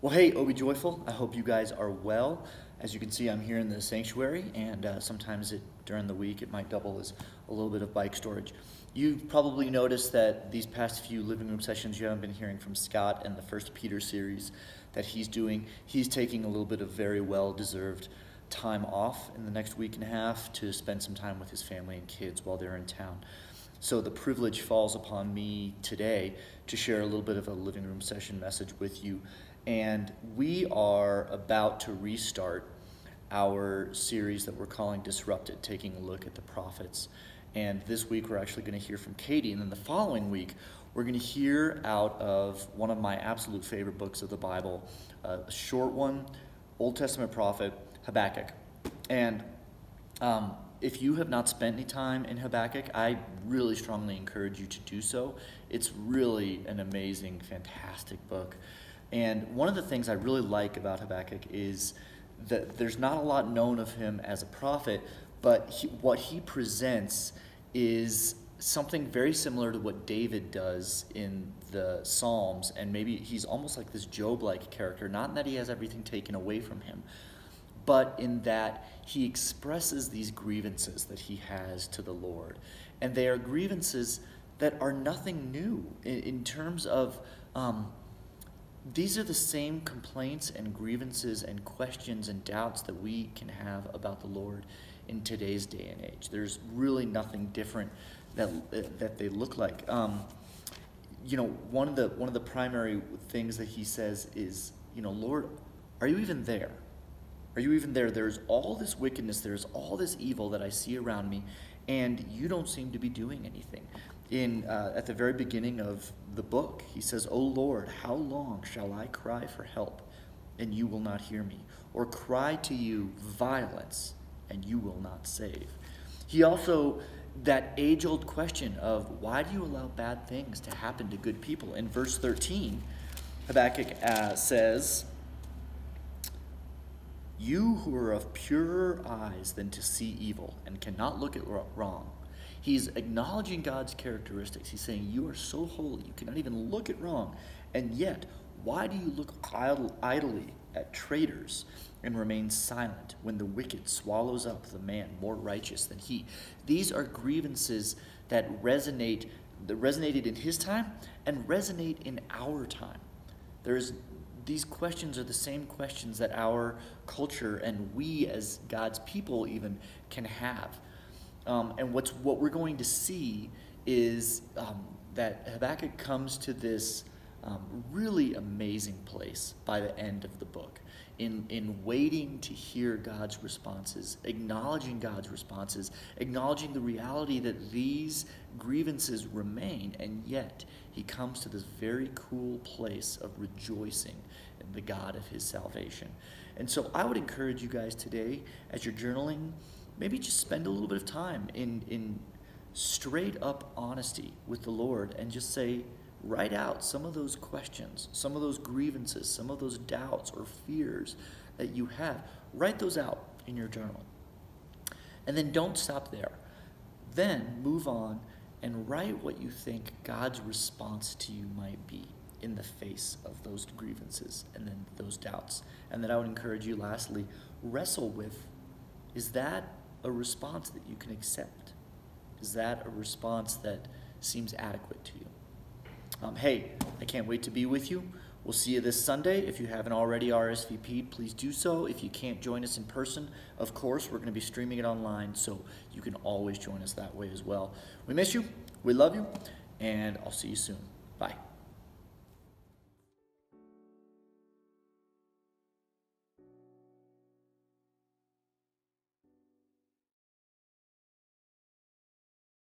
Well, hey, Obi Joyful, I hope you guys are well. As you can see, I'm here in the sanctuary, and sometimes during the week it might double as a little bit of bike storage. You've probably noticed that these past few living room sessions you haven't been hearing from Scott and the First Peter series that he's doing. He's taking a little bit of very well-deserved time off in the next week and a half to spend some time with his family and kids while they're in town. So the privilege falls upon me today to share a little bit of a living room session message with you. And we are about to restart our series that we're calling Disrupted, taking a look at the prophets. And this week we're actually going to hear from Katie, and then the following week we're going to hear out of one of my absolute favorite books of the Bible, a short one, Old Testament prophet, Habakkuk. And if you have not spent any time in Habakkuk, I really strongly encourage you to do so. It's really an amazing, fantastic book. And one of the things I really like about Habakkuk is that there's not a lot known of him as a prophet, but what he presents is something very similar to what David does in the Psalms, and maybe he's almost like this Job-like character, not in that he has everything taken away from him, but in that he expresses these grievances that he has to the Lord. And they are grievances that are nothing new in terms of... these are the same complaints and grievances and questions and doubts that we can have about the Lord in today's day and age. There's really nothing different that they look like. One of the primary things that he says is, Lord, are you even there? Are you even there? There's all this wickedness, there's all this evil that I see around me, and you don't seem to be doing anything. At the very beginning of the book, he says, "O Lord, how long shall I cry for help, and you will not hear me? Or cry to you violence, and you will not save?" He also, that age-old question of why do you allow bad things to happen to good people? In verse 13, Habakkuk says, "You who are of purer eyes than to see evil and cannot look at wrong." He's acknowledging God's characteristics. He's saying, you are so holy, you cannot even look at wrong. And yet, why do you look idly at traitors and remain silent when the wicked swallows up the man more righteous than he? These are grievances that resonated in his time and resonate in our time. These questions are the same questions that our culture and we as God's people even can have. And what we're going to see is that Habakkuk comes to this really amazing place by the end of the book in waiting to hear God's responses, acknowledging God's responses, acknowledging the reality that these grievances remain, and yet he comes to this very cool place of rejoicing in the God of his salvation. And so I would encourage you guys today, as you're journaling, maybe just spend a little bit of time in straight up honesty with the Lord and just write out some of those questions, some of those grievances, some of those doubts or fears that you have. Write those out in your journal. And then don't stop there. Then move on and write what you think God's response to you might be in the face of those grievances and then those doubts. And then I would encourage you, lastly, wrestle with, is that a response that you can accept? Is that a response that seems adequate to you? Hey, I can't wait to be with you. We'll see you this Sunday. If you haven't already RSVP'd, please do so. If you can't join us in person, of course, we're going to be streaming it online, so you can always join us that way as well. We miss you, we love you, and I'll see you soon. Bye.